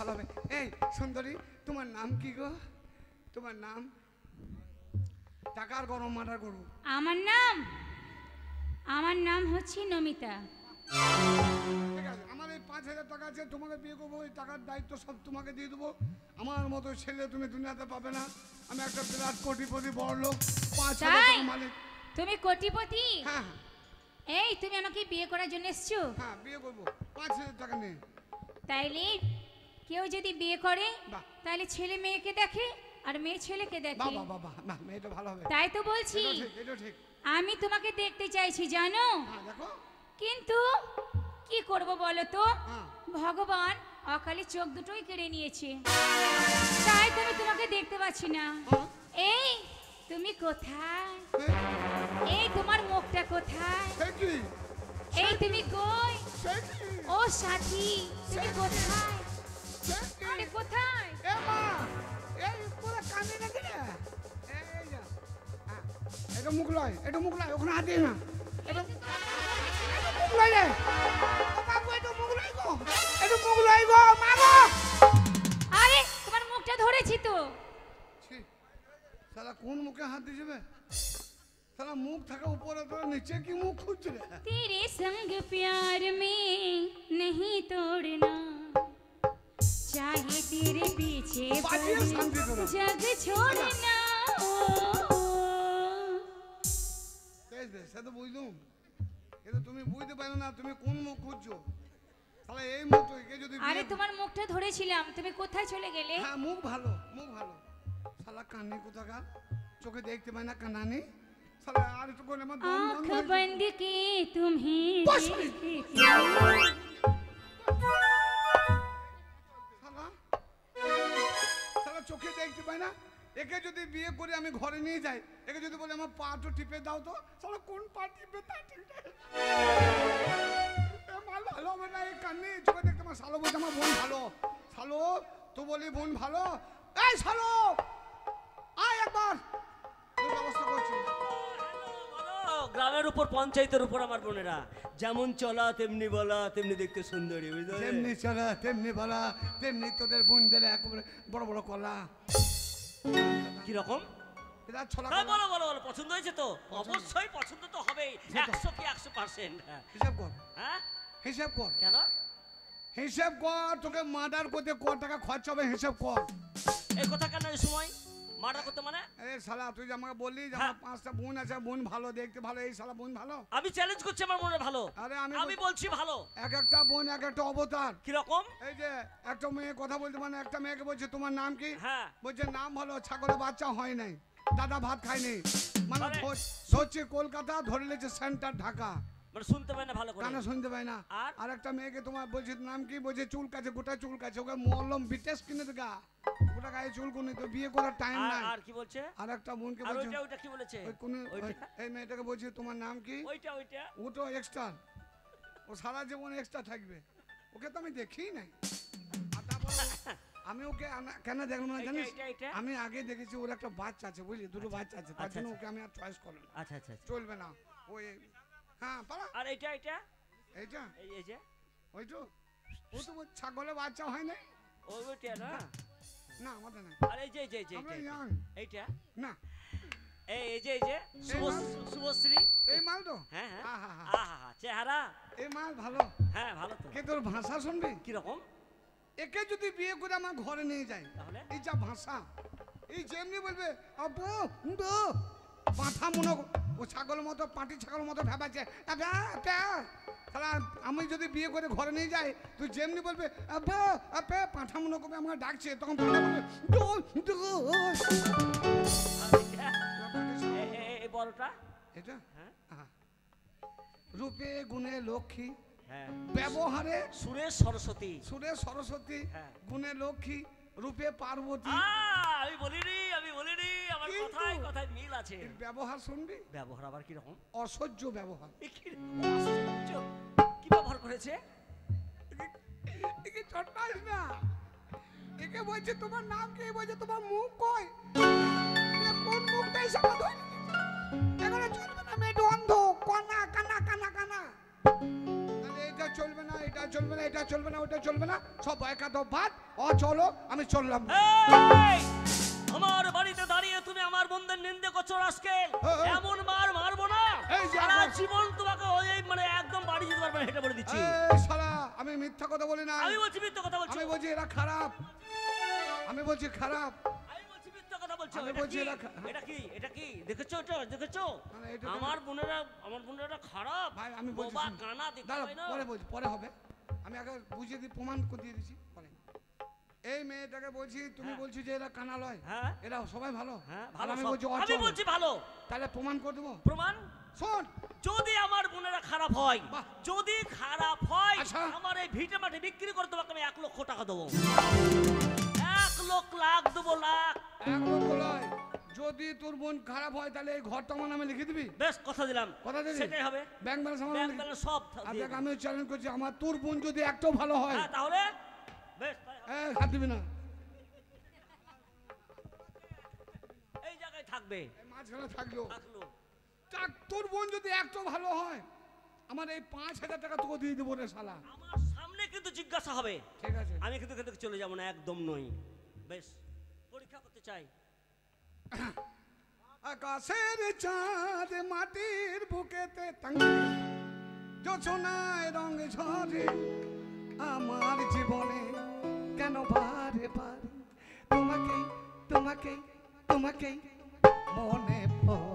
ভালো হবে। এই সুন্দরী, তোমার নাম কি গো? তোমার নাম? টাকার গরম মাটার গরু। আমার নাম হচ্ছে নমিতা। ঠিক আছে, আমার এই 5,000 টাকা আছে, তোমাকে বিয়ে করবো, এই টাকার দায়িত্ব সব তোমাকে দিয়ে দেবো। আমার মতো ছেলে তুমি দুনিয়াতে পাবে না। আমি একটা বিরাট কোটিপতি বড় লোক, 5,000 টাকা মালিক। তুমি কোটিপতি? হ্যাঁ। এই তুমি আমাকে বিয়ে করার জন্য এসছো? হ্যাঁ, বিয়ে করবো, 5,000 টাকা নেই। তাইলে কেউ যদি বিয়ে করে তাহলে ছেলে মেয়েকে দেখে আর মেয়ে ছেলেকে দেখে। বাবা বাবা, না মেয়েটা ভালো হবে। তাই তো বলছি, এটা ঠিক। আমি তোমাকে দেখতে চাইছি জানো। হ্যাঁ দেখো। কিন্তু কি করব বলো তো, ভগবান অকালে চোখ দুটোই কেড়ে নিয়েছে, তাই তো আমি তোমাকে দেখতে পাচ্ছি না। এই তুমি কোথায়? এই তোমার মুখটা কোথায়? এই তুমি কই? ও সাথী, তুমি কোথায়? আরে কোথায়? এ মা, এই পুরো কানে নাকি রে? এই যা। এটা মুখ লয়, ওখানে হাত দিয়ে না। এটা মুখ লয় রে। ও বাবু, এটা মুখ লয় গো। মা গো। আরে তোমার মুখটা ধরেছি তো। শালা কোন মুখে হাত দিয়েছে? শালা মুখ থাকা উপরে, তো নিচে কি মুখ খুঁজছে রে? तेरे संग प्यार में नहीं तोड़ना, चाहे तेरे पीछे जग छोड़ना। সে তো বুঝলুম, কিন্তু তুমি বুঝতে পারো না তুমি কোন মুখ খুঁজছো। শালা এই মুখ তো একে যদি। আরে তোমার মুখটা ধরেছিলাম, তুমি কোথায় চলে গেলে? হ্যাঁ, মুখ ভালো। শালা কান্নি কোথাকার, চোখে দেখতে পাই না কান্নানি। শালা আর একটু করে আমার দম বন্ধ। आँख बंद की तुम्हें শালা চোখে দেখতে পাই না। একে যদি বিয়ে করে আমি ঘরে নিয়ে যাই, একে যদি বলে আমার পাটা টিপে দাও, তো শালা কোন পা টিপে তা ঠিক নাই। মাল ভালো হবে না, এই কান্নি চোখে দেখতে। আমার শালো বলছে আমার বোন ভালো। শালো তো বলি বোন ভালো। এই শালো আয় একবার, তোর ব্যবস্থা করছি। গ্রামের উপর পঞ্চায়েতের উপর আমার বোনেরা যেমন চলা তেমনি বলা, তেমনি দেখতে সুন্দরী, বুঝলে? তেমনি চলা তেমনি বলা, তেমনি তোদের বোনদের একেবারে বড় বড় কলা। কি রকম? বলো বলো বলো, পছন্দ হয়েছে তো? অবশ্যই পছন্দ তো হবেই, 100 কি 100%। হিসাব কর। হ্যাঁ হিসাব কর। কেন? হিসাব কর, তোকে মার্ডার করতে কত টাকা খরচ হবে হিসাব কর। এই কথা কেন এই সময় মার্ডার করতে? মানে এই শালা তুই যে আমাকে বললি যে আমার 5টা বোন আছে, বোন ভালো দেখতে ভালো, এই শালা বোন ভালো? আমি চ্যালেঞ্জ করছি আমার বোনের ভালো। আরে আমি বলছি ভালো। এক একটা বোন এক একটা অবতার। কি রকম? এই যে একটা মেয়ে কথা বলতে, মানে একটা মেয়েকে বলছে তোমার নাম কি? হ্যাঁ বলছে নাম ভালো, ছাগলের বাচ্চা হয় নাই, দাদা ভাত খায়নি। মানে ধরছে কলকাতা, ধরে লেছে সেন্টার ঢাকা, মানে শুনতে পায় না ভালো করে, কানে শুনতে পায় না। আর একটা মেয়েকে তোমার বলছে নাম কি? বলছে চুল কাছে, গোটা চুল কাছে, ওকে মলম বিটেস কিনে দেখা, গোটা গায়ে চুল কোনে, তো বিয়ে করার টাইম নাই। আর কি বলছে? আর একটা বোনকে আর বলছে ওইটা কি বলেছে? ওই কোন এই মেয়েটাকে বলছে তোমার নাম কি? ওইটা ওটা এক্সট্রা, ও সারা জীবন এক্সট্রা থাকবে, ওকে তো আমি দেখি নাই। আর তারপর আমি ওকে কেন দেখলাম না জানিস? আমি আগে দেখেছি ওর একটা বাচ্চা আছে, বুঝলি, দুটো বাচ্চা আছে, তার জন্য ওকে আমি আর চয়েস করলাম। আচ্ছা আচ্ছা, চলবে না ওই। হ্যাঁ পারা। আর এইটা এইটা এই যে ওই তো, ও তো ছাগলের বাচ্চা হয় না। ওইটা না, না আমাদের না। আর এই যে এইটা না, এই যে শুভশ্রী, এই মাল তো। হ্যাঁ হ্যাঁ, চেহারা এই মাল ভালো। হ্যাঁ ভালো তো। কে তোর ভাষা শুনবি কি রকম? একে যদি বিয়ে করে আমার ঘরে নিয়ে যায়, তাহলে এই যা ভাষা, এই যেমনি বলবে আব্বু পাঁঠা মনে, ও ছাগলের মতো, পাটি ছাগলের মতো ভেবাচ্ছে। আমি যদি বিয়ে করে ঘরে নিয়ে যাই, তুই যেমনি বলবে আব্বা আপে, পাঁঠা মনে করবে আমাকে ডাকছে, তখন এই বড়টা এটা রূপে গুণে লক্ষ্মী, হ্যাঁ ব্যবহারে সুরেশ সরস্বতী, গুণে লক্ষ্মী, রূপে পার্বতী। আমি বলিনি আমার কথায় মিল আছে। ব্যবহার শুনবি? ব্যবহার আবার কি রকম? অসহ্য ব্যবহার। কি ব্যবহার করেছে? একে চটকাস না। একে বলছে তোমার নাম কি? বলছে তোমার মুখ কই? কোন মুখটাই সামনে ধরে এখানে চলবে না, মেয়ে অন্ধ, কানা কানা কানা কানা। তাহলে এটা চলবে না, এটা চলবে না, এটা চলবে না, ওটা চলবে না, সব একাদো বাদ। ও চলো, আমি চললাম। এই, আমার বাড়িতে দাঁড়িয়ে তুমি আমার বন্ধুদের নিন্দে করছো রাস্কেল। এমন মার মারবো না, এই যে সারা আমার- জীবন তোমাকে ওই মানে একদম বাড়ি যেতে পারবে না, এটা বলে দিচ্ছি। এই শালা, আমি মিথ্যা কথা বলি না। আমি বলছি মিথ্যা কথা বলছো। আমি বলছি এরা খারাপ, আমি বলছি খারাপ। আমি বলছি মিথ্যা কথা বলছো। আমি এটা বলছি কি? এরা এটা কি? এটা কি? দেখেছো এটা? দেখেছো? না, এটা কেন? আমার বোনেরা খারাপ। ভাই আমি বলছি বোবা শুনুন। কানা দেখতে দাঁড়াও, পাই না। পরে বলছি, পরে হবে। আমি আগে বুঝিয়ে দিই, প্রমাণ করে দিয়ে দিচ্ছি পরে। এই মেয়েটাকে বলছি, তুমি হ্যাঁ। বলছি যে এরা কানা লয়, হ্যাঁ। এরা সবাই ভালো। হ্যাঁ, আর ভালো আমি সব। বলছি আমি অচল। বলছি ভালো। তাহলে প্রমাণ করে দেবো। প্রমাণ? শোন, যদি আমার বোনেরা খারাপ হয়, বাহ। যদি খারাপ হয়, আচ্ছা। আমার এই ভিটে মাঠে বিক্রি করে তোমাকে আমি 1 লক্ষ টাকা দেবো। 1 লাখ দেবো, লাখ। এক লক্ষ লয়। যদি তোর বোন খারাপ হয় তাহলে এই ঘরটা আমার নামে লিখে দিবি। বেশ, কথা দিলাম। কথা দিবি? সেটাই হবে। ব্যাংক ব্যালেন্স আমার ব্যাংক নামে লিখে- ব্যালেন্স সব আর দিয়ে দেখ, দেবো। আমি চ্যালেঞ্জ করছি, আমার তোর বোন যদি একটাও ভালো হয়, হ্যাঁ, তাহলে বেশ তাই হবে। হাত দিবি না, এই জায়গায় থাকবে। এই মাঝখানে থাকলো। থাকলো। তোর বোন যদি একটাও ভালো হয়, আমার এই 5,000 টাকা তোকে দিয়ে দেবো রে শালা। আমার সামনে কিন্তু জিজ্ঞাসা হবে। ঠিক আছে। আমি কিন্তু এখান থেকে চলে যাবো না, একদম নই। বেশ, পরীক্ষা করতে চাই। আকাশের চাঁদ মাটির বুকেতে টাঙে, জোছনায় রং ঝরে আমার জীবনে, কেন বারে বারে তোমাকে তোমাকে তোমাকে মনে পড়ে।